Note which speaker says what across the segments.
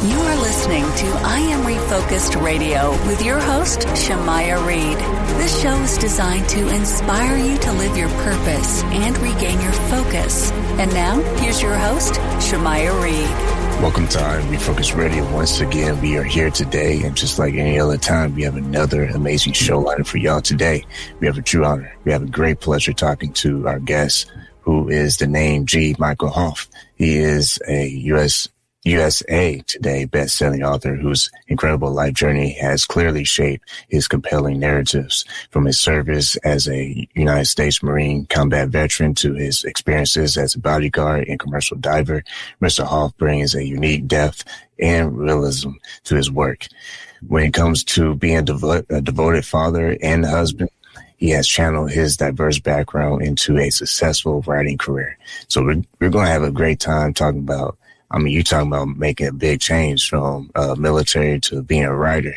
Speaker 1: You are listening to I Am Refocused Radio with your host, Shamaya Reed. This show is designed to inspire you to live your purpose and regain your focus. And now, here's your host, Shamaya Reed.
Speaker 2: Welcome to I Am Refocused Radio. Once again, we are here today, and just like any other time, we have another amazing show lineup for y'all today. We have a true honor. We have a great pleasure talking to our guest, who is the name G. Michael Hopf. He is a USA Today best-selling author whose incredible life journey has clearly shaped his compelling narratives, from his service as a United States Marine combat veteran to his experiences as a bodyguard and commercial diver. Mr. Hopf brings a unique depth and realism to his work. When it comes to being a devoted father and husband, he has channeled his diverse background into a successful writing career. So we're going to have a great time talking about, you're talking about making a big change from military to being a writer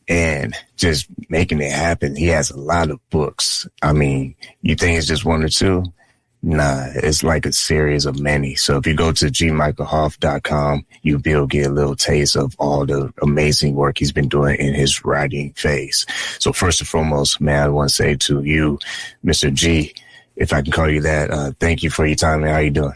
Speaker 2: and just making it happen. He has a lot of books. You think it's just one or two? Nah, it's like a series of many. So if you go to gmichaelhopf.com, you'll be able to get a little taste of all the amazing work he's been doing in his writing phase. So first and foremost, man, I want to say to you, Mr. G, if I can call you that, thank you for your time, man. How you doing?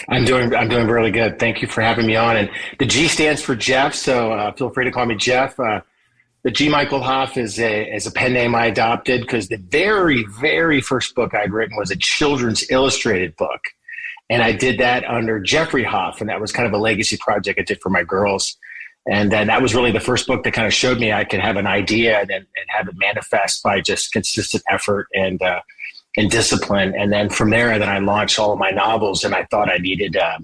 Speaker 3: I'm doing really good. Thank you for having me on. And the G stands for Jeff, so feel free to call me Jeff. The G. Michael Hopf is a pen name I adopted because the very, very first book I'd written was a children's illustrated book. And I did that under Jeffrey Hopf, and that was kind of a legacy project I did for my girls. And then that was really the first book that kind of showed me I could have an idea and have it manifest by just consistent effort and discipline. And then from there, I launched all of my novels, and I thought I needed to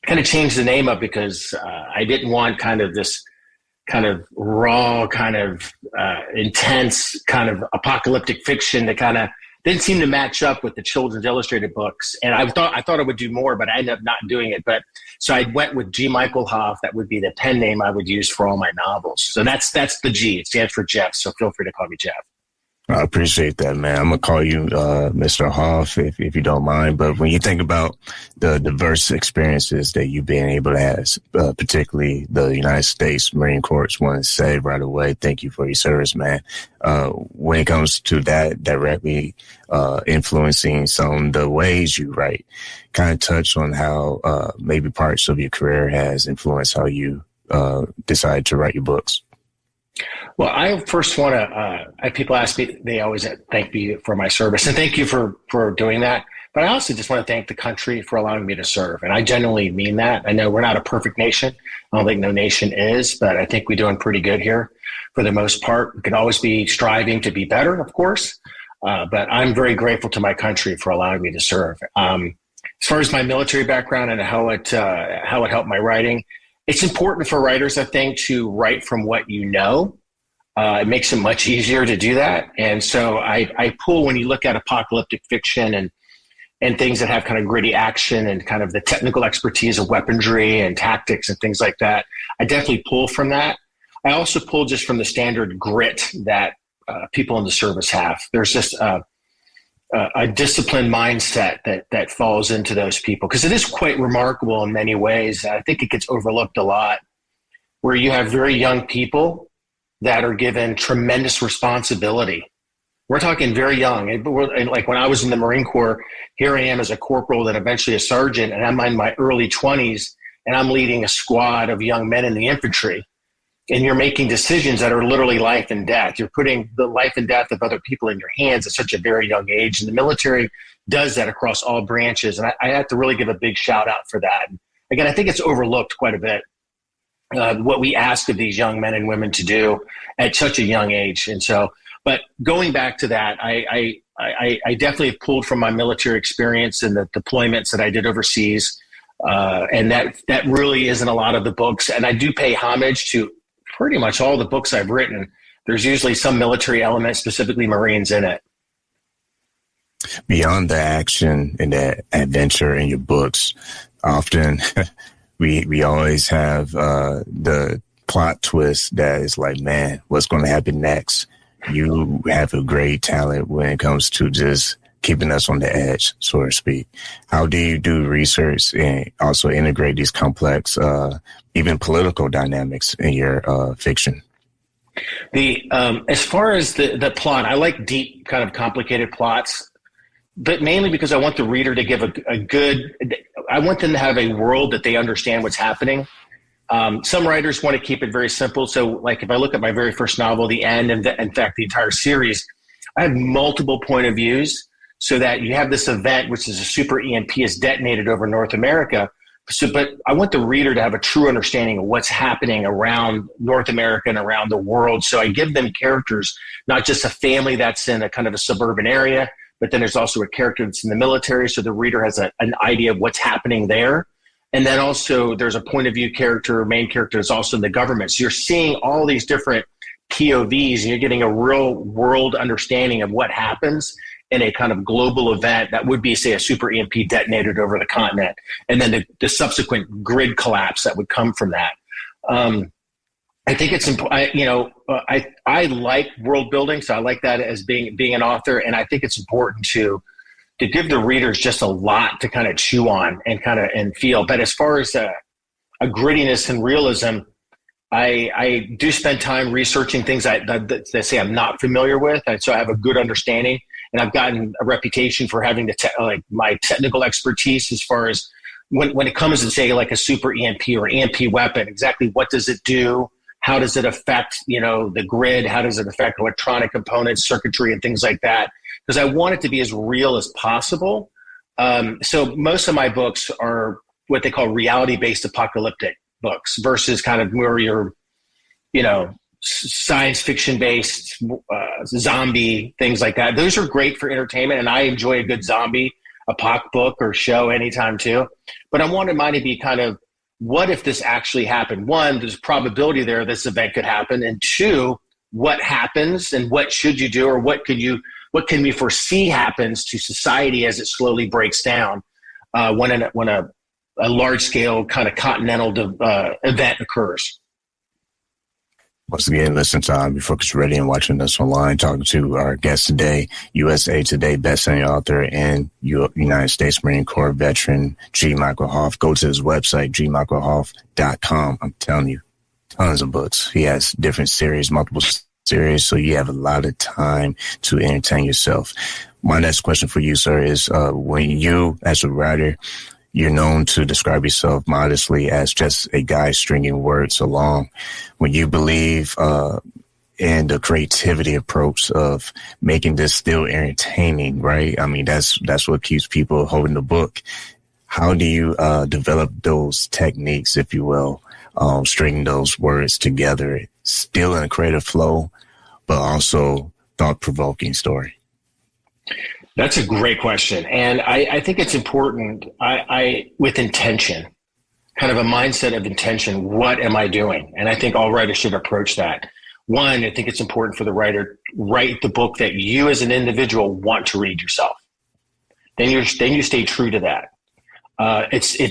Speaker 3: kind of change the name up because I didn't want kind of this kind of raw, kind of intense, kind of apocalyptic fiction that kind of didn't seem to match up with the children's illustrated books. And I thought I would do more, but I ended up not doing it. But so I went with G. Michael Hopf. That would be the pen name I would use for all my novels. So that's the G. It stands for Jeff. So feel free to call me Jeff.
Speaker 2: I appreciate that, man. I'm going to call you Mr. Hopf if you don't mind. But when you think about the diverse experiences that you've been able to have, particularly the United States Marine Corps, want to say right away, thank you for your service, man. When it comes to that directly influencing some of the ways you write, kind of touch on how maybe parts of your career has influenced how you decide to write your books.
Speaker 3: Well, I first want to, people ask me, they always thank me for my service, and thank you for doing that. But I also just want to thank the country for allowing me to serve. And I genuinely mean that. I know we're not a perfect nation. I don't think no nation is, but I think we're doing pretty good here for the most part. We can always be striving to be better, of course. But I'm very grateful to my country for allowing me to serve. As far as my military background and how it helped my writing, it's important for writers, I think, to write from what you know. It makes it much easier to do that. And so I pull, when you look at apocalyptic fiction and things that have kind of gritty action and kind of the technical expertise of weaponry and tactics and things like that, I definitely pull from that. I also pull just from the standard grit that people in the service have. There's just a disciplined mindset that falls into those people, because it is quite remarkable in many ways. I think it gets overlooked a lot, where you have very young people that are given tremendous responsibility. We're talking very young. And like when I was in the Marine Corps, here I am as a corporal, then eventually a sergeant, and I'm in my early 20s, and I'm leading a squad of young men in the infantry. And you're making decisions that are literally life and death. You're putting the life and death of other people in your hands at such a very young age. And the military does that across all branches. And I have to really give a big shout out for that. And again, I think it's overlooked quite a bit, what we ask of these young men and women to do at such a young age. And so, but going back to that, I definitely pulled from my military experience and the deployments that I did overseas. And that really isn't a lot of the books. And I do pay homage to pretty much all the books I've written. There's usually some military element, specifically Marines, in it.
Speaker 2: Beyond the action and the adventure in your books, often we always have the plot twist that is like, man, what's going to happen next? You have a great talent when it comes to just keeping us on the edge, so to speak. How do you do research and also integrate these complex, even political dynamics in your fiction?
Speaker 3: As far as the plot, I like deep, kind of complicated plots, but mainly because I want the reader to give I want them to have a world that they understand what's happening. Some writers want to keep it very simple. So like if I look at my very first novel, The End, and in fact, the entire series, I have multiple point of views so that you have this event, which is a super EMP is detonated over North America. But I want the reader to have a true understanding of what's happening around North America and around the world. So I give them characters, not just a family that's in a kind of a suburban area, but then there's also a character that's in the military. So the reader has an idea of what's happening there. And then also there's a point of view character, main character is also in the government. So you're seeing all these different POVs and you're getting a real world understanding of what happens in a kind of global event that would be, say, a super EMP detonated over the continent, and then the subsequent grid collapse that would come from that. I think it's important. I like world building, so I like that as being an author, and I think it's important to give the readers just a lot to kind of chew on and feel. But as far as a grittiness and realism, I do spend time researching things that say I'm not familiar with, and so I have a good understanding. And I've gotten a reputation for having my technical expertise as far as when it comes to, say, like a super EMP or EMP weapon, exactly what does it do? How does it affect, the grid? How does it affect electronic components, circuitry, and things like that? Because I want it to be as real as possible. So most of my books are what they call reality-based apocalyptic books versus kind of where you're, science fiction based zombie things like that. Those are great for entertainment, and I enjoy a good zombie apoc book or show anytime too. But I wanted mine to be kind of, what if this actually happened? One, there's probability there this event could happen, and two, what happens and what should you do, or what can we foresee happens to society as it slowly breaks down when a large scale kind of continental event occurs.
Speaker 2: Once again, listen to Be Focused Radio and watching us online, talking to our guest today, USA Today bestselling author and United States Marine Corps veteran, G. Michael Hopf. Go to his website, gmichaelhopf.com. I'm telling you, tons of books. He has different series, multiple series, so you have a lot of time to entertain yourself. My next question for you, sir, is when you, as a writer, you're known to describe yourself modestly as just a guy stringing words along. When you believe in the creativity approach of making this still entertaining, right? I mean, that's what keeps people holding the book. How do you develop those techniques, if you will, stringing those words together, still in a creative flow, but also thought-provoking story?
Speaker 3: That's a great question. And I think it's important, with intention, kind of a mindset of intention. What am I doing? And I think all writers should approach that. One, I think it's important for the writer, write the book that you as an individual want to read yourself. Then you stay true to that.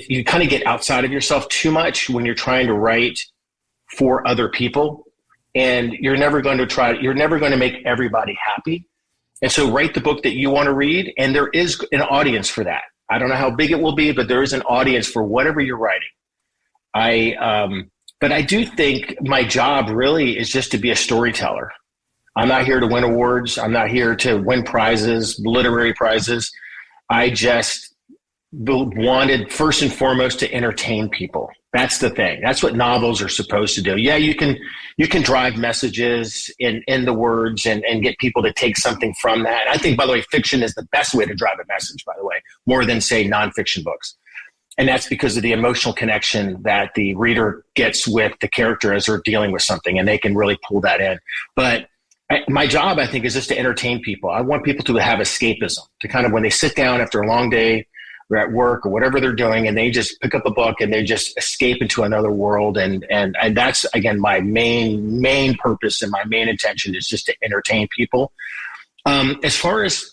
Speaker 3: You kind of get outside of yourself too much when you're trying to write for other people, and you're never going to make everybody happy. And so write the book that you want to read, and there is an audience for that. I don't know how big it will be, but there is an audience for whatever you're writing. But I do think my job really is just to be a storyteller. I'm not here to win awards. I'm not here to win prizes, literary prizes. I just wanted, first and foremost, to entertain people. That's the thing. That's what novels are supposed to do. Yeah, you can drive messages in the words and get people to take something from that. I think, by the way, fiction is the best way to drive a message, by the way, more than, say, nonfiction books. And that's because of the emotional connection that the reader gets with the character as they're dealing with something, and they can really pull that in. But my job, I think, is just to entertain people. I want people to have escapism, to kind of, when they sit down after a long day or at work or whatever they're doing, and they just pick up a book and they just escape into another world. And that's, again, my main purpose and my main intention is just to entertain people. As far as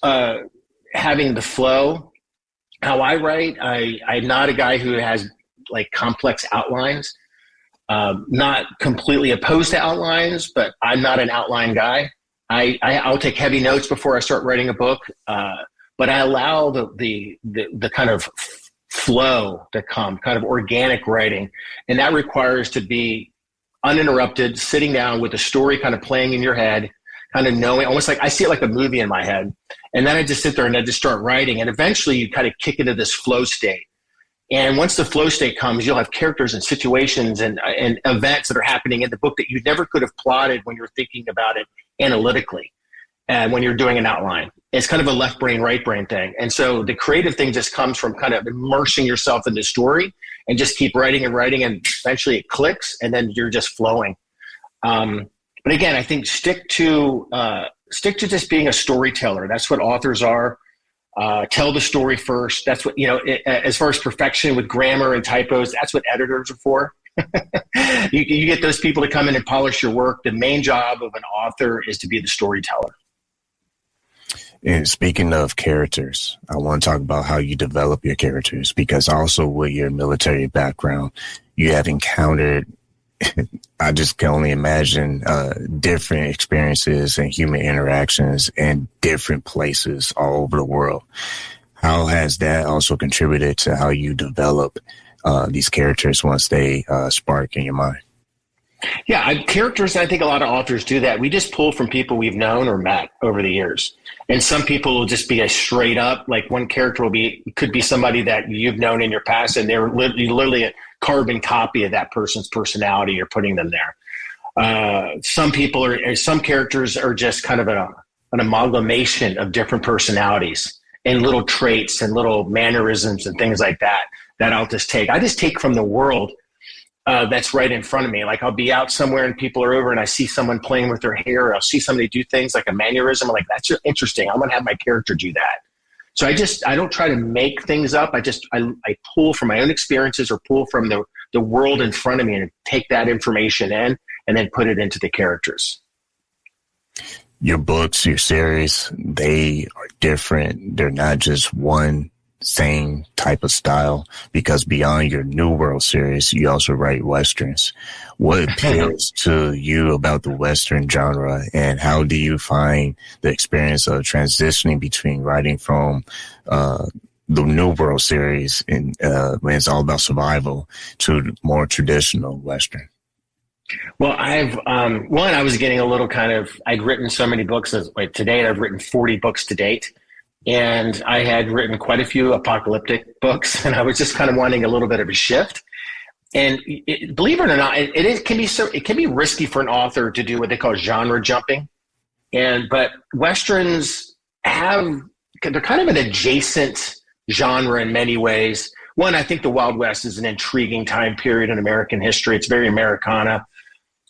Speaker 3: having the flow, how I write, I'm not a guy who has like complex outlines. Not completely opposed to outlines, but I'm not an outline guy. I'll take heavy notes before I start writing a book. but I allow the kind of flow to come, kind of organic writing. And that requires to be uninterrupted, sitting down with the story kind of playing in your head, kind of knowing, almost like I see it like a movie in my head. And then I just sit there and I just start writing. And eventually you kind of kick into this flow state. And once the flow state comes, you'll have characters and situations and events that are happening in the book that you never could have plotted when you're thinking about it analytically and when you're doing an outline. It's kind of a left brain, right brain thing. And so the creative thing just comes from kind of immersing yourself in the story and just keep writing and writing, and eventually it clicks and then you're just flowing. But again, I think stick to just being a storyteller. That's what authors are. Tell the story first. That's what, as far as perfection with grammar and typos, that's what editors are for. You get those people to come in and polish your work. The main job of an author is to be the storyteller.
Speaker 2: And speaking of characters, I want to talk about how you develop your characters, because also with your military background, you have encountered, I just can only imagine, different experiences and human interactions in different places all over the world. How has that also contributed to how you develop these characters once they spark in your mind?
Speaker 3: Yeah, characters, I think a lot of authors do that. We just pull from people we've known or met over the years. And some people will just be a straight up, like one character could be somebody that you've known in your past, and they're literally a carbon copy of that person's personality. You're putting them there. Some characters are just kind of an amalgamation of different personalities and little traits and little mannerisms and things like that I'll just take. I just take from the world that's right in front of me. Like I'll be out somewhere and people are over and I see someone playing with their hair, or I'll see somebody do things like a mannerism. I'm like, that's interesting. I'm going to have my character do that. So I don't try to make things up. I pull from my own experiences or pull from the world in front of me and take that information in and then put it into the characters.
Speaker 2: Your books, your series, they are different. They're not just one same type of style, because beyond your New World series, you also write Westerns. What appeals to you about the Western genre, and how do you find the experience of transitioning between writing from the New World series and when it's all about survival to more traditional Western?
Speaker 3: Well, I was getting a little I'd written so many books. To date, I've written 40 books to date. And I had written quite a few apocalyptic books, and I was just kind of wanting a little bit of a shift. And believe it or not, it can be risky for an author to do what they call genre jumping. But Westerns they're kind of an adjacent genre in many ways. One, I think the Wild West is an intriguing time period in American history. It's very Americana,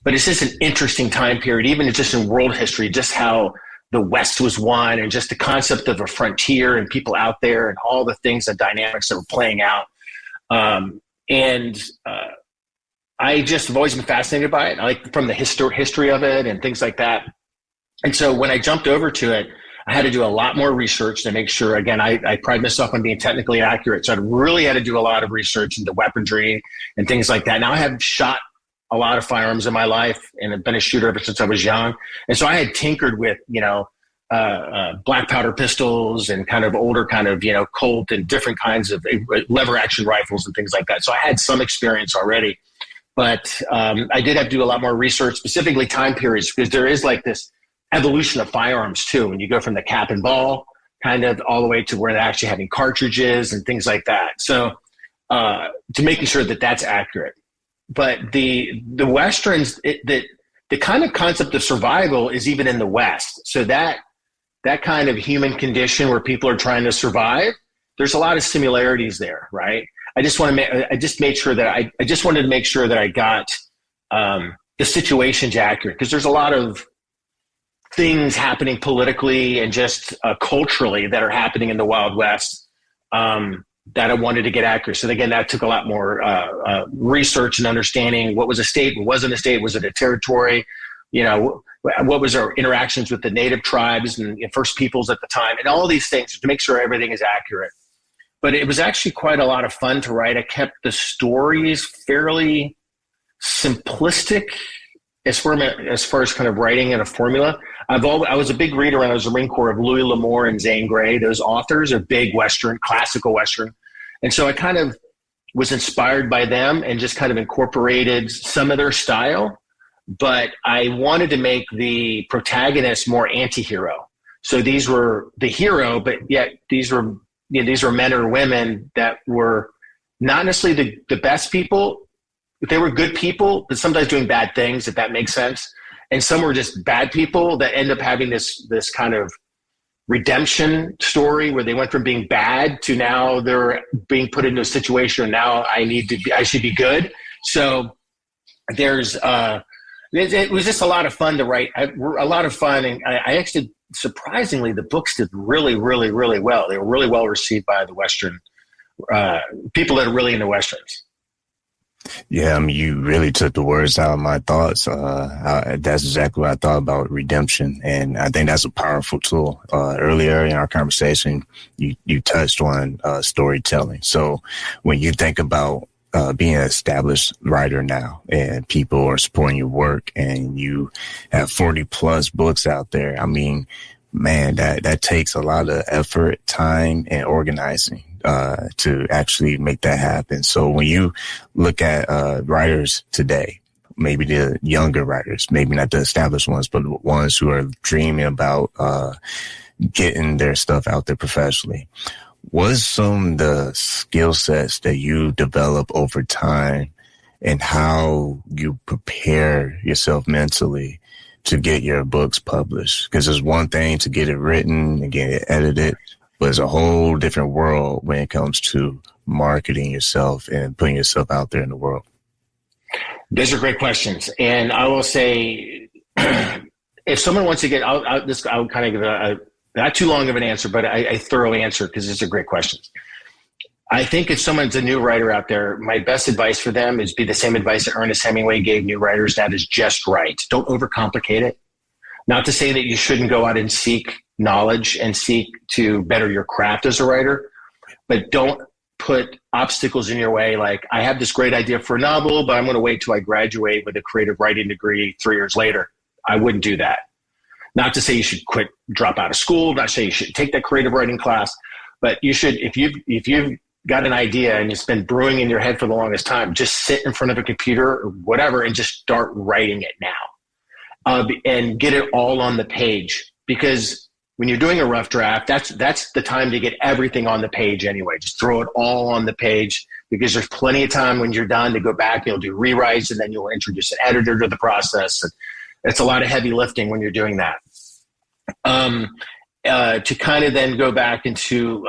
Speaker 3: but it's just an interesting time period, even just in world history, just how the West was won, and just the concept of a frontier and people out there and all the things and dynamics that were playing out. I just have always been fascinated by it. I like from the history of it and things like that. And so when I jumped over to it, I had to do a lot more research to make sure, again, I pride myself on being technically accurate. So I really had to do a lot of research into weaponry and things like that. Now I have shot a lot of firearms in my life and have been a shooter ever since I was young. And so I had tinkered with, black powder pistols and kind of older Colt and different kinds of lever action rifles and things like that. So I had some experience already, but I did have to do a lot more research, specifically time periods, because there is like this evolution of firearms too. When you go from the cap and ball kind of all the way to where they're actually having cartridges and things like that. So to making sure that that's accurate. But the Westerns, the kind of concept of survival is even in the West. So that kind of human condition where people are trying to survive, there's a lot of similarities there, right? I just wanted to make sure that I got the situations accurate, because there's a lot of things happening politically and just culturally that are happening in the Wild West that I wanted to get accurate. So again, that took a lot more research and understanding what was a state, what wasn't a state, was it a territory, what was our interactions with the native tribes and First Peoples at the time, and all these things to make sure everything is accurate. But it was actually quite a lot of fun to write. I kept the stories fairly simplistic as far as kind of writing in a formula. I was a big reader when I was in the Marine Corps of Louis L'Amour and Zane Grey. Those authors are big Western, classical Western. And so I kind of was inspired by them and just kind of incorporated some of their style. But I wanted to make the protagonist more anti-hero. So these were the hero, but yet these were men or women that were not necessarily the best people. They were good people, but sometimes doing bad things, if that makes sense. And some were just bad people that end up having this kind of redemption story where they went from being bad to now they're being put into a situation. Now I should be good. So it was just a lot of fun to write. A lot of fun. And I actually, surprisingly, the books did really, really, really well. They were really well received by the Western people that are really into Westerns.
Speaker 2: Yeah, I mean, you really took the words out of my thoughts. That's exactly what I thought about redemption. And I think that's a powerful tool. Earlier in our conversation, you touched on storytelling. So when you think about being an established writer now and people are supporting your work and you have 40 plus books out there, I mean, man, that takes a lot of effort, time, and organizing to actually make that happen. So when you look at writers today, maybe the younger writers, maybe not the established ones, but the ones who are dreaming about getting their stuff out there professionally, what's some of the skill sets that you develop over time and how you prepare yourself mentally to get your books published? Because there's one thing to get it written and get it edited, but it's a whole different world when it comes to marketing yourself and putting yourself out there in the world.
Speaker 3: Those are great questions. And I will say, if someone wants to get, I'll kind of give a not too long of an answer, but a thorough answer because these are great questions. I think if someone's a new writer out there, my best advice for them is be the same advice that Ernest Hemingway gave new writers. That is just write. Don't overcomplicate it. Not to say that you shouldn't go out and seek knowledge and seek to better your craft as a writer, but don't put obstacles in your way. Like, I have this great idea for a novel, but I'm going to wait till I graduate with a creative writing degree 3 years later. I wouldn't do that. Not to say you should drop out of school, not to say you should take that creative writing class, but you should, if you've got an idea and it's been brewing in your head for the longest time, just sit in front of a computer or whatever and just start writing it now, and get it all on the page. Because when you're doing a rough draft, that's the time to get everything on the page anyway. Just throw it all on the page, because there's plenty of time when you're done to go back. You'll do rewrites, and then you'll introduce an editor to the process. And it's a lot of heavy lifting when you're doing that. To kind of then go back into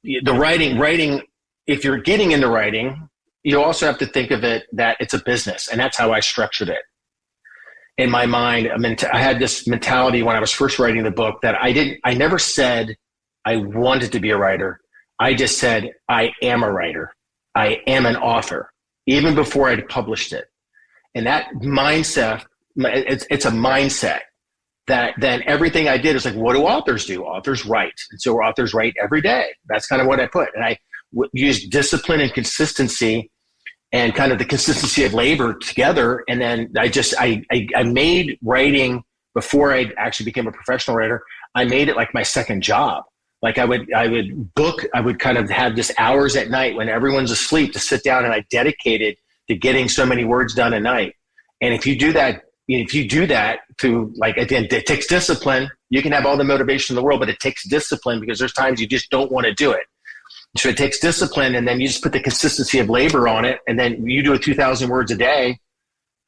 Speaker 3: the writing, if you're getting into writing, you also have to think of it that it's a business, and that's how I structured it. In my mind, I had this mentality when I was first writing the book that I never said I wanted to be a writer. I just said, I am a writer. I am an author, even before I'd published it. And that mindset, it's a mindset that then everything I did is like, what do authors do? Authors write. And so authors write every day. That's kind of what I put. And I used discipline and consistency and kind of the consistency of labor together. And then I made writing, before I actually became a professional writer, I made it like my second job. Like I would kind of have just hours at night when everyone's asleep to sit down, and I dedicated to getting so many words done a night. And if you do that through, like, again, it takes discipline. You can have all the motivation in the world, but it takes discipline, because there's times you just don't want to do it. So it takes discipline, and then you just put the consistency of labor on it, and then you do 2,000 words a day.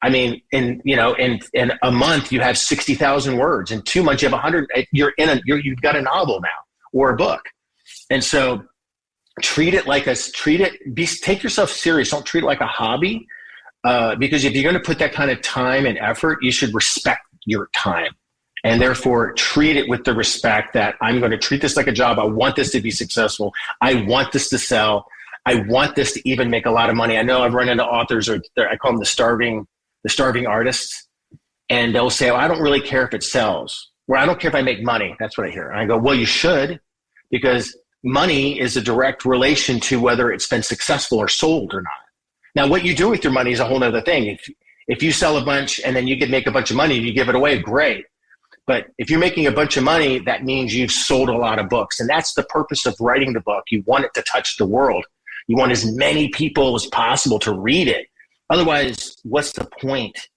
Speaker 3: I mean, in a month you have 60,000 words. In 2 months you have 100. You've got a novel now, or a book. And so take yourself serious. Don't treat it like a hobby, because if you're going to put that kind of time and effort, you should respect your time. And therefore, treat it with the respect that I'm going to treat this like a job. I want this to be successful. I want this to sell. I want this to even make a lot of money. I know I've run into authors, or I call them the starving artists, and they'll say, well, I don't really care if it sells, or I don't care if I make money. That's what I hear. And I go, well, you should, because money is a direct relation to whether it's been successful or sold or not. Now, what you do with your money is a whole other thing. If you sell a bunch and then you can make a bunch of money and you give it away, great. But if you're making a bunch of money, that means you've sold a lot of books. And that's the purpose of writing the book. You want it to touch the world. You want as many people as possible to read it. Otherwise, what's the point?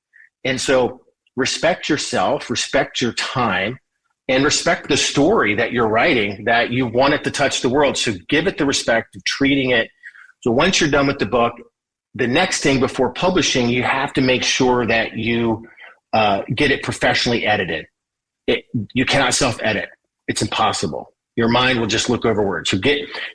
Speaker 3: And so respect yourself, respect your time, and respect the story that you're writing, that you want it to touch the world. So give it the respect of treating it. So once you're done with the book, the next thing before publishing, you have to make sure that you get it professionally edited. You cannot self-edit. It's impossible. Your mind will just look over words.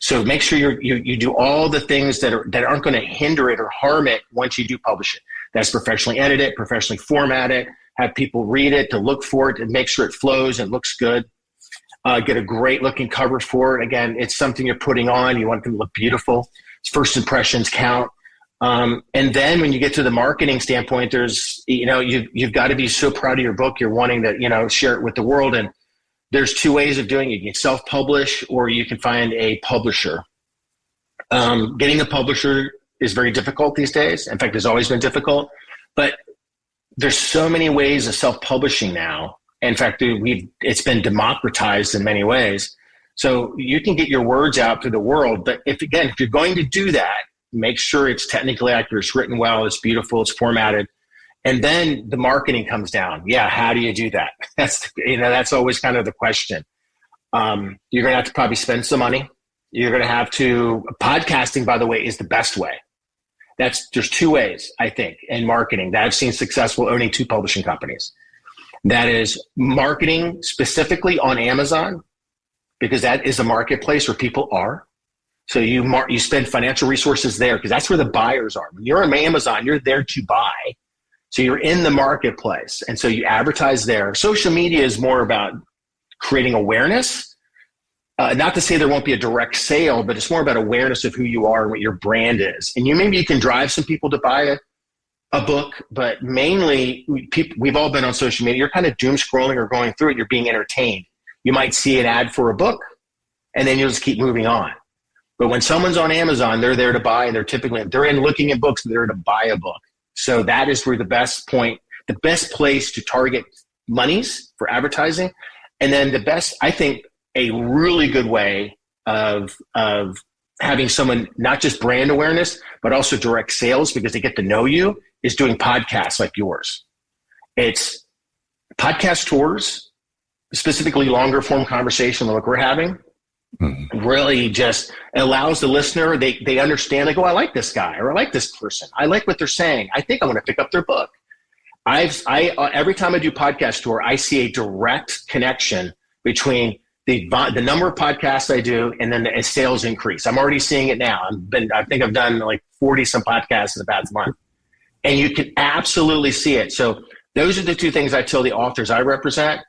Speaker 3: So make sure you do all the things that aren't going to hinder it or harm it once you do publish it. That's professionally edit it, professionally format it, have people read it, to look for it, and make sure it flows and looks good. Get a great looking cover for it. Again, it's something you're putting on. You want it to look beautiful. First impressions count. And then when you get to the marketing standpoint, you've got to be so proud of your book. You're wanting to, share it with the world. And there's two ways of doing it. You can self-publish, or you can find a publisher. Getting a publisher is very difficult these days. In fact, it's always been difficult, but there's so many ways of self-publishing now. In fact, it's been democratized in many ways. So you can get your words out to the world. But if you're going to do that, make sure it's technically accurate, it's written well, it's beautiful, it's formatted. And then the marketing comes down. Yeah, how do you do that? That's always kind of the question. You're going to have to probably spend some money. You're going to have to, podcasting, by the way, is the best way. There's two ways, I think, in marketing that I've seen successful owning two publishing companies. That is marketing specifically on Amazon, because that is a marketplace where people are. So you spend financial resources there because that's where the buyers are. When you're on Amazon, you're there to buy. So you're in the marketplace. And so you advertise there. Social media is more about creating awareness. Not to say there won't be a direct sale, but it's more about awareness of who you are and what your brand is. And maybe you can drive some people to buy a book, but mainly we've all been on social media. You're kind of doom scrolling or going through it. You're being entertained. You might see an ad for a book, and then you'll just keep moving on. But when someone's on Amazon, they're there to buy, and they're in looking at books, they're there to buy a book. So that is where the best place to target monies for advertising. And then I think a really good way of having someone not just brand awareness, but also direct sales, because they get to know you, is doing podcasts like yours. It's podcast tours, specifically longer form conversation like we're having. Mm-hmm. Really just allows the listener, they understand, like, oh, I like this guy, or I like this person. I like what they're saying. I think I'm going to pick up their book. Every time I do podcast tour, I see a direct connection between the number of podcasts I do and then the sales increase. I'm already seeing it now. I think I've done like 40 some podcasts in the past month, and you can absolutely see it. So those are the two things I tell the authors I represent.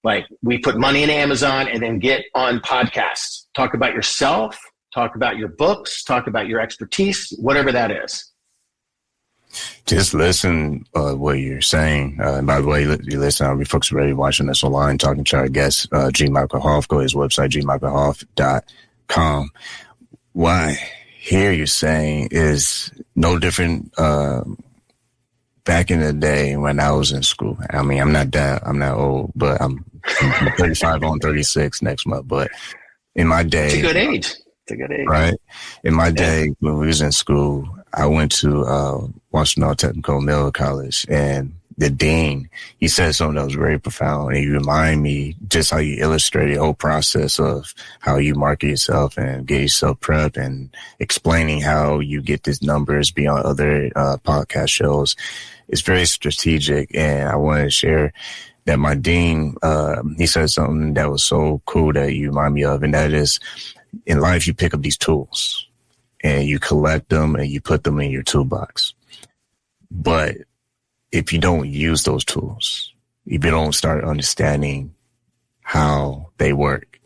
Speaker 3: Like, we put money in Amazon and then get on podcasts. Talk about yourself, talk about your books, talk about your expertise, whatever that is.
Speaker 2: Just listen what you're saying. By the way, you listen, I'll be folks already watching this online, talking to our guest, G. Michael Hopf. Go to his website, gmichaelhopf.com. What I hear you saying is no different back in the day when I was in school. I mean, I'm not old, but I'm 35 on 36 next month. But in my day,
Speaker 3: it's a good age.
Speaker 2: Right? In my day, when we was in school, I went to Washington Technical Middle College, and the dean, he said something that was very profound. And he reminded me just how you illustrated the whole process of how you market yourself and get yourself prepped, and explaining how you get these numbers beyond other podcast shows. It's very strategic, and I want to share that my dean, he said something that was so cool that you remind me of, and that is, in life, you pick up these tools and you collect them and you put them in your toolbox. But if you don't use those tools, if you don't start understanding how they work,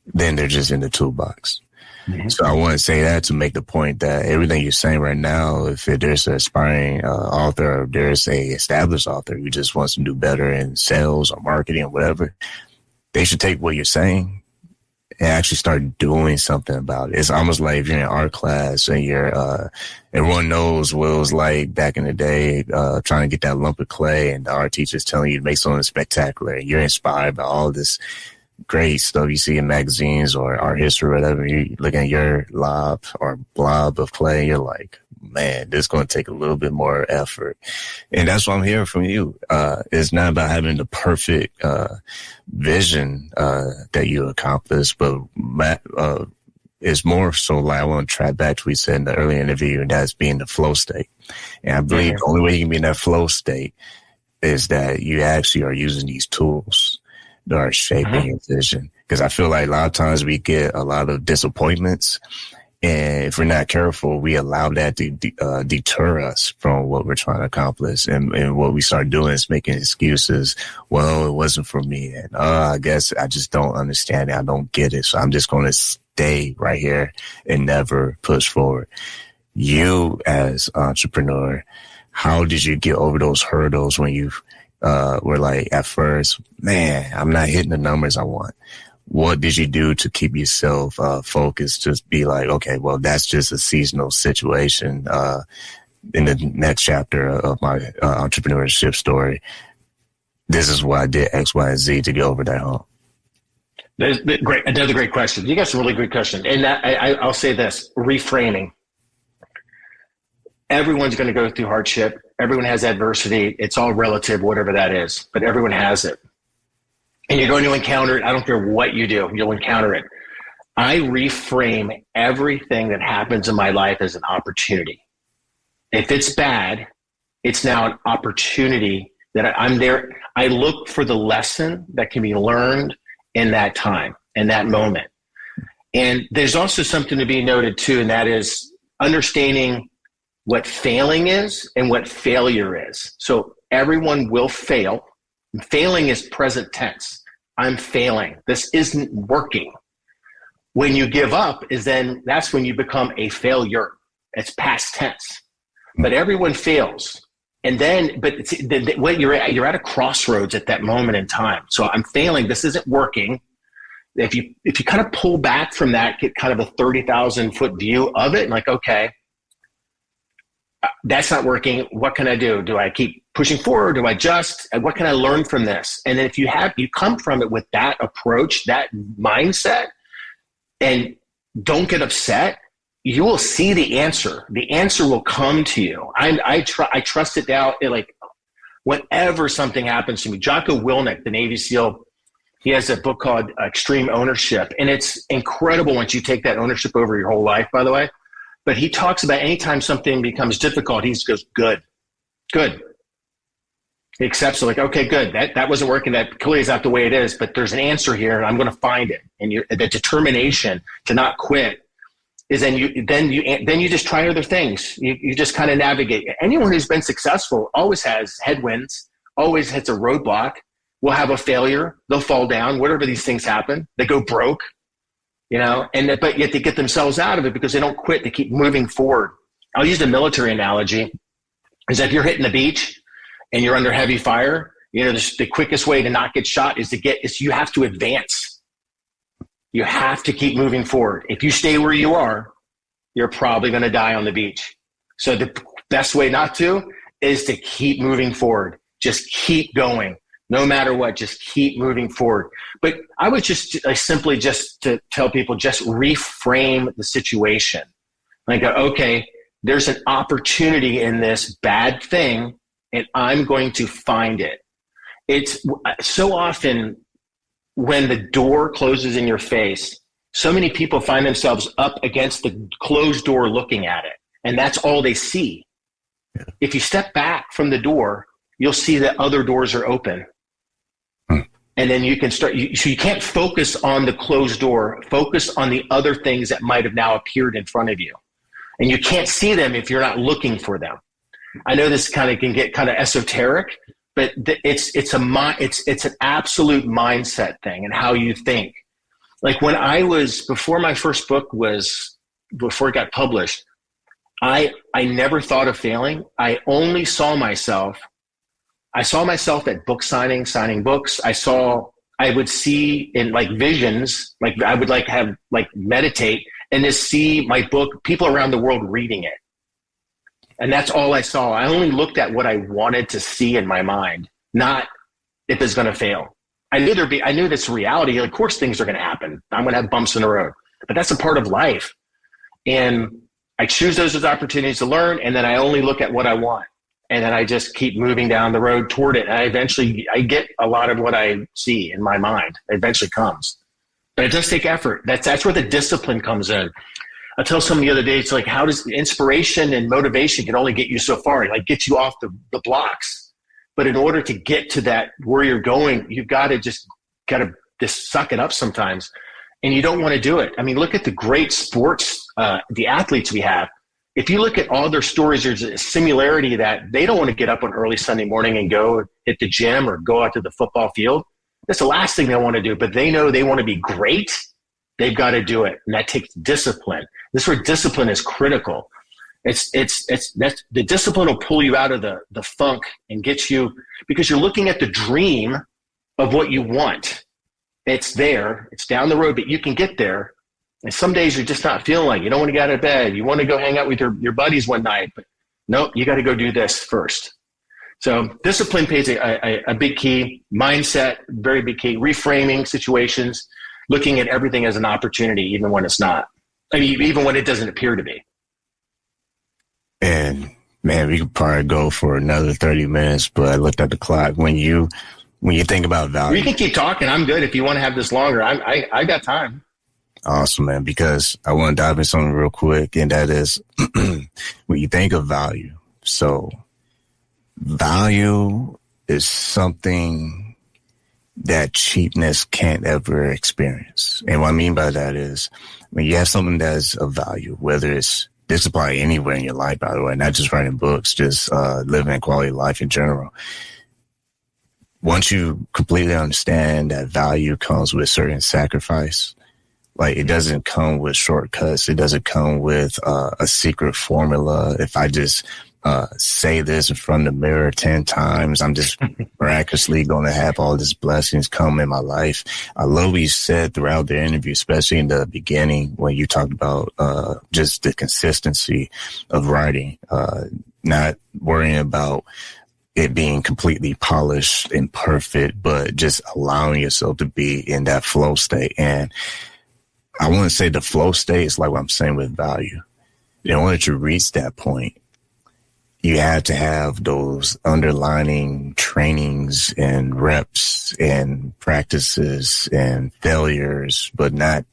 Speaker 2: then they're just in the toolbox. Mm-hmm. So I want to say that to make the point that everything you're saying right now, if there's an aspiring author, or there's a established author who just wants to do better in sales or marketing or whatever, they should take what you're saying and actually start doing something about it. It's almost like if you're in art class and everyone knows what it was like back in the day, trying to get that lump of clay, and the art teacher's telling you to make something spectacular. You're inspired by all this great stuff you see in magazines or art history or whatever. You look at your blob of clay, you're like, man, this is going to take a little bit more effort. And that's what I'm hearing from you. It's not about having the perfect vision that you accomplish, but it's more so like I want to track back to what we said in the earlier interview, and that's being the flow state. And I believe the only way you can be in that flow state is that you actually are using these tools that are shaping your vision. Because I feel like a lot of times we get a lot of disappointments, and if we're not careful, we allow that to deter us from what we're trying to accomplish. And what we start doing is making excuses. Well, it wasn't for me. And I guess I just don't understand it. I don't get it. So I'm just going to stay right here and never push forward. You as an entrepreneur, how did you get over those hurdles when you were like, at first, man, I'm not hitting the numbers I want? What did you do to keep yourself focused? Just be like, okay, well, that's just a seasonal situation. In the next chapter of my entrepreneurship story, this is why I did X, Y, and Z to get over that hump.
Speaker 3: Great, another great question. You got some really great questions, and I'll say this: reframing. Everyone's going to go through hardship. Everyone has adversity. It's all relative, whatever that is, but everyone has it. And you're going to encounter it. I don't care what you do, you'll encounter it. I reframe everything that happens in my life as an opportunity. If it's bad, it's now an opportunity that I'm there. I look for the lesson that can be learned in that time, in that moment. And there's also something to be noted too, and that is understanding what failing is and what failure is. So everyone will fail. Failing is present tense. I'm failing. This isn't working. When you give up that's when you become a failure. It's past tense. But everyone fails. And what you're at a crossroads at that moment in time. So I'm failing. This isn't working. If you kind of pull back from that, get kind of a 30,000 foot view of it, and like, okay, that's not working. What can I do? Do I keep pushing forward? Do I adjust? What can I learn from this? And then if you come from it with that approach, that mindset, and don't get upset, you will see the answer. The answer will come to you. I trust it now. Like whenever something happens to me, Jocko Willink, the Navy SEAL, he has a book called Extreme Ownership. And it's incredible once you take that ownership over your whole life, by the way. But he talks about anytime something becomes difficult, he just goes, good. He accepts it, like, okay, good. That wasn't working. That clearly is not the way it is, but there's an answer here, and I'm going to find it. And the determination to not quit is then you just try other things. You just kind of navigate. Anyone who's been successful always has headwinds, always hits a roadblock, will have a failure. They'll fall down. Whatever these things happen, they go broke. But yet they get themselves out of it because they don't quit. They keep moving forward. I'll use the military analogy. Is that if you're hitting the beach and you're under heavy fire, the quickest way to not get shot is you have to advance. You have to keep moving forward. If you stay where you are, you're probably going to die on the beach. So the best way not to is to keep moving forward. Just keep going. No matter what, just keep moving forward. But I would simply to tell people, just reframe the situation. Like, okay, there's an opportunity in this bad thing, and I'm going to find it. It's so often when the door closes in your face, so many people find themselves up against the closed door looking at it, and that's all they see. Yeah. If you step back from the door, you'll see that other doors are open. And then you can start, so you can't focus on the closed door, focus on the other things that might have now appeared in front of you. And you can't see them if you're not looking for them. I know this kind of can get kind of esoteric, but it's an absolute mindset thing and how you think. Like before my first book before it got published, I never thought of failing. I only saw myself at book signing books. I I would see in like visions, like I would like have like meditate and just see my book, people around the world reading it. And that's all I saw. I only looked at what I wanted to see in my mind, not if it's going to fail. I knew this reality. Of course, things are going to happen. I'm going to have bumps in the road, but that's a part of life. And I choose those as opportunities to learn. And then I only look at what I want. And then I just keep moving down the road toward it. And I get a lot of what I see in my mind. It eventually comes. But it does take effort. That's where the discipline comes in. I tell someone the other day, it's like, how does inspiration and motivation can only get you so far, like get you off the blocks. But in order to get to that where you're going, you've got to just suck it up sometimes. And you don't want to do it. I mean, look at the great sports, the athletes we have. If you look at all their stories, there's a similarity that they don't want to get up on early Sunday morning and go hit the gym or go out to the football field. That's the last thing they want to do, but they know they want to be great. They've got to do it. And that takes discipline. This is where discipline is critical. That's the discipline will pull you out of the funk and get you, because you're looking at the dream of what you want. It's there, it's down the road, but you can get there. And some days you're just not feeling like, you don't want to get out of bed. You want to go hang out with your buddies one night, but nope, you got to go do this first. So discipline plays a big key. Mindset, very big key. Reframing situations, looking at everything as an opportunity, even when it's not. I mean, even when it doesn't appear to be.
Speaker 2: And man, we could probably go for another 30 minutes, but I looked at the clock. When you think about value,
Speaker 3: you can keep talking. I'm good. If you want to have this longer, I got time.
Speaker 2: Awesome, man, because I want to dive into something real quick, and that is when you think of value. So value is something that cheapness can't ever experience. And what I mean by that is when you have something that's of value, whether this apply anywhere in your life, by the way, not just writing books, just living a quality life in general. Once you completely understand that value comes with certain sacrifice, like it doesn't come with shortcuts. It doesn't come with a secret formula. If I just say this in front of the mirror 10 times, I'm just miraculously going to have all these blessings come in my life. I love what you said throughout the interview, especially in the beginning when you talked about just the consistency of writing, not worrying about it being completely polished and perfect, but just allowing yourself to be in that flow state. And I want to say the flow state is like what I'm saying with value. In order to reach that point, you have to have those underlining trainings and reps and practices and failures, but not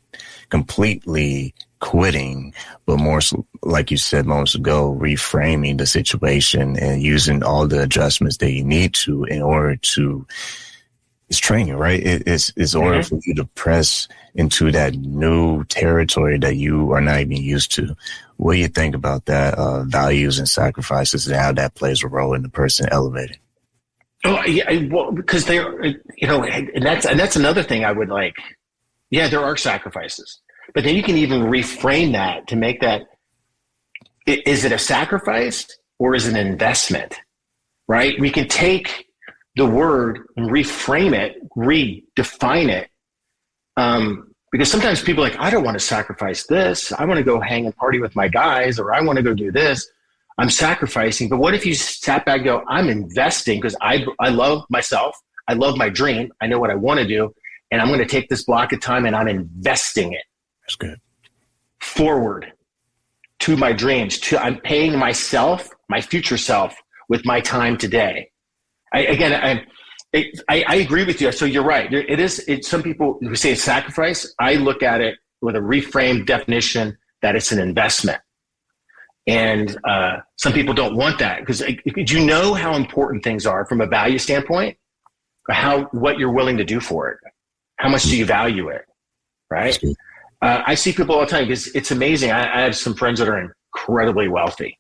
Speaker 2: completely quitting, but more so, like you said moments ago, reframing the situation and using all the adjustments that you need to in order to, it's training, right? It's order for you to press into that new territory that you are not even used to. What do you think about that, values and sacrifices, and how that plays a role in the person elevating?
Speaker 3: Oh, yeah, well, because they're, and that's another thing I would like. Yeah, there are sacrifices, but then you can even reframe that to make that, is it a sacrifice or is it an investment, right? We can take the word and reframe it, redefine it. Because sometimes people are like, I don't want to sacrifice this. I want to go hang and party with my guys, or I want to go do this. I'm sacrificing. But what if you sat back and go, I'm investing because I love myself. I love my dream. I know what I want to do. And I'm going to take this block of time and I'm investing it.
Speaker 2: That's good. Forward
Speaker 3: to my dreams. I'm paying myself, my future self, with my time today. I agree with you. So you're right. It's some people who say it's sacrifice. I look at it with a reframed definition that it's an investment. And some people don't want that because you know how important things are from a value standpoint, what you're willing to do for it. How much do you value it, right? I see people all the time because it's amazing. I have some friends that are incredibly wealthy.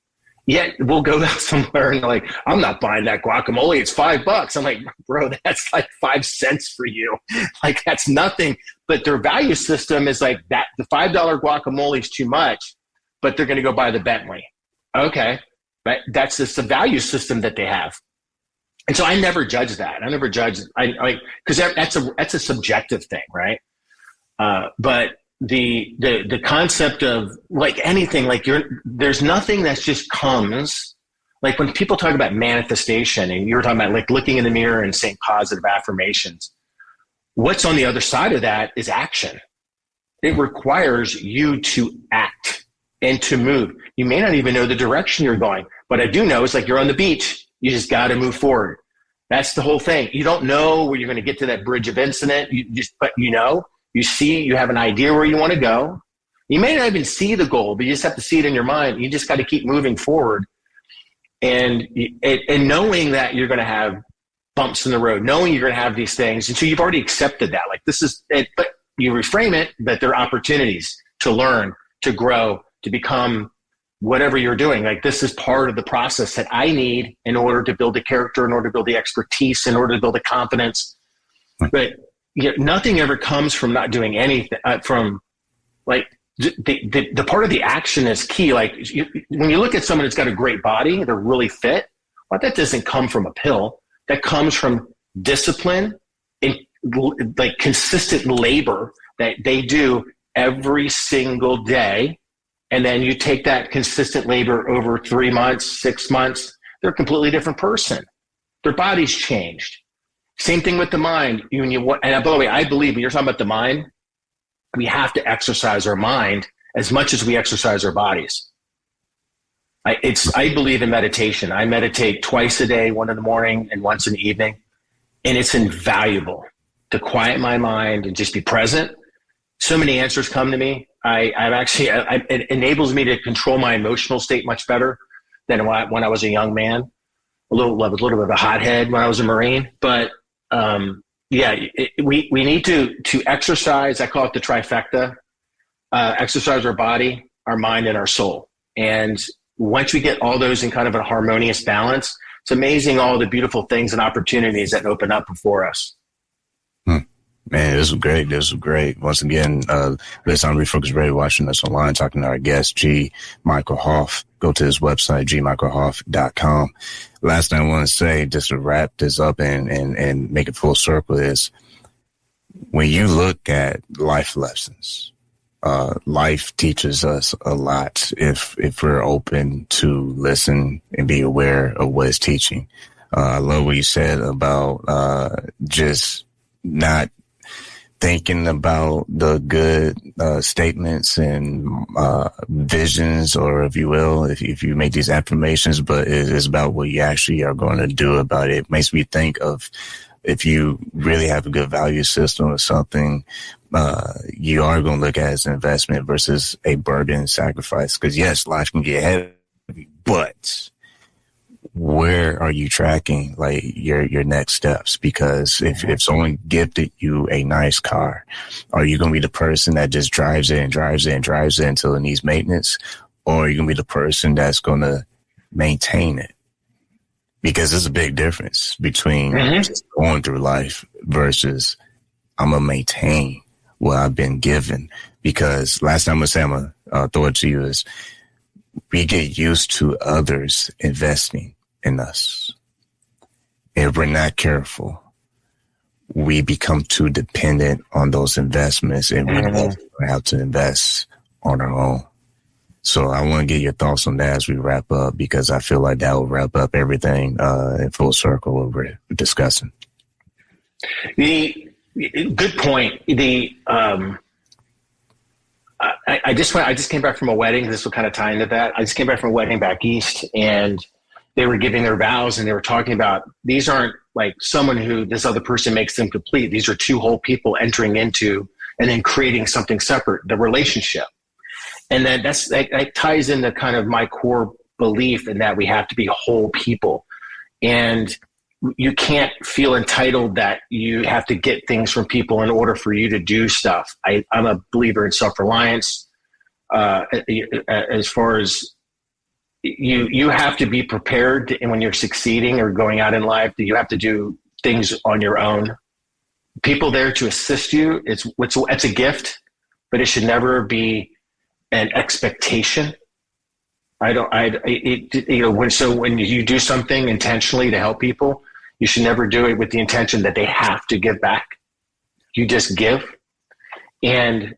Speaker 3: Yet we'll go out somewhere and they're like, I'm not buying that guacamole. It's $5. I'm like, bro, that's like 5 cents for you. Like that's nothing. But their value system is like that. The $5 guacamole is too much, but they're going to go buy the Bentley. Okay. Right. That's just the value system that they have. And so I never judge that. I never judge. Because that's a subjective thing, right? But the concept of like anything, like there's nothing that just comes. Like when people talk about manifestation, and you're talking about like looking in the mirror and saying positive affirmations, what's on the other side of that is action. It requires you to act and to move. You may not even know the direction you're going, but I do know it's like you're on the beach. You just got to move forward. That's the whole thing. You don't know where you're going to get to that bridge of incident. But you see, you have an idea where you want to go. You may not even see the goal, but you just have to see it in your mind. You just got to keep moving forward. And knowing that you're going to have bumps in the road, knowing you're going to have these things. And so you've already accepted that. Like this is it, but you reframe it that there are opportunities to learn, to grow, to become whatever you're doing. Like this is part of the process that I need in order to build a character, in order to build the expertise, in order to build the confidence. But nothing ever comes from not doing anything, from like the part of the action is key. Like when you look at someone that's got a great body, they're really fit. Well, that doesn't come from a pill. That comes from discipline and like consistent labor that they do every single day. And then you take that consistent labor over 3 months, 6 months, they're a completely different person. Their body's changed. Same thing with the mind. And by the way, I believe when you're talking about the mind, we have to exercise our mind as much as we exercise our bodies. I believe in meditation. I meditate twice a day, 1 in the morning and once in the evening. And it's invaluable to quiet my mind and just be present. So many answers come to me. It enables me to control my emotional state much better than when I was a young man. I was a little bit of a hothead when I was a Marine. But we need to exercise. I call it the trifecta. Exercise our body, our mind, and our soul. And once we get all those in kind of a harmonious balance, it's amazing all the beautiful things and opportunities that open up before us.
Speaker 2: Man, this was great. This was great. Once again, this on Refocus Radio, watching us online, talking to our guest, G. Michael Hopf. Go to his website, gmichaelhopf.com. Last thing I want to say, just to wrap this up and make it full circle, is when you look at life lessons, life teaches us a lot if we're open to listen and be aware of what it's teaching. I love what you said about just not thinking about the good statements and visions, or if you will, if you make these affirmations, but it is about what you actually are going to do about it. It makes me think of if you really have a good value system or something, you are going to look at it as an investment versus a burden and sacrifice. Because yes, life can get heavy, but where are you tracking like your next steps? Because if someone gifted you a nice car, are you going to be the person that just drives it until it needs maintenance? Or are you going to be the person that's going to maintain it? Because there's a big difference between just going through life versus I'm going to maintain what I've been given. Because last time I'm going to throw it to you is we get used to others investing in us. If we're not careful, we become too dependent on those investments, and we don't have to invest on our own. So I want to get your thoughts on that as we wrap up, because I feel like that will wrap up everything in full circle what we're discussing.
Speaker 3: Good point. I just came back from a wedding. This will kind of tie into that. I just came back from a wedding back east, and they were giving their vows, and they were talking about these aren't like someone who this other person makes them complete. These are two whole people entering into and then creating something separate, the relationship. And then that ties into kind of my core belief in that we have to be whole people. And you can't feel entitled that you have to get things from people in order for you to do stuff. I'm a believer in self-reliance. As far as you have to be prepared and when you're succeeding or going out in life, that you have to do things on your own. People there to assist you, it's a gift, but it should never be an expectation. When you do something intentionally to help people, You should never do it with the intention that they have to give back. You just give. And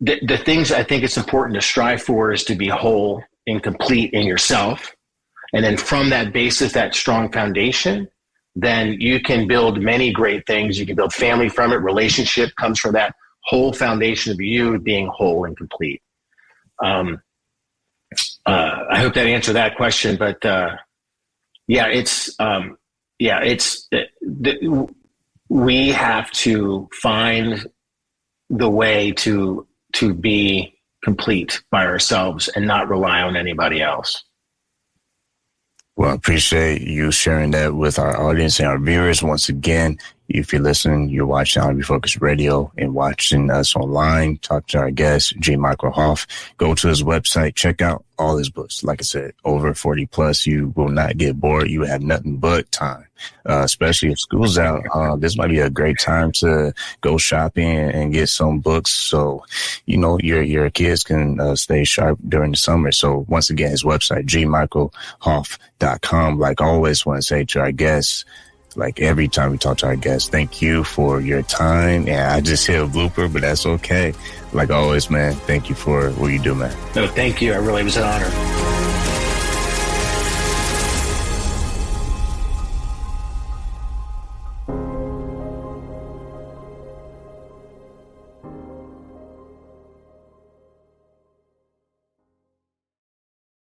Speaker 3: the things I think it's important to strive for is to be whole and complete in yourself. And then from that basis, that strong foundation, then you can build many great things. You can build family from it. Relationship comes from that whole foundation of you being whole and complete. I hope that answered that question, but we have to find the way to be complete by ourselves and not rely on anybody else.
Speaker 2: Well, I appreciate you sharing that with our audience and our viewers. Once again, if you're listening, you're watching Refocus Radio and watching us online, talk to our guest, G. Michael Hopf. Go to his website, check out all his books. Like I said, over 40 plus, you will not get bored. You have nothing but time, especially if school's out. This might be a great time to go shopping and get some books. So, you know, your kids can stay sharp during the summer. So once again, his website, gmichaelhoff.com. Like I always want to say to our guests, like every time we talk to our guests, thank you for your time. And I just hit a blooper, but that's okay. Like always, man, thank you for what you do, man.
Speaker 3: No, thank you. It was an honor.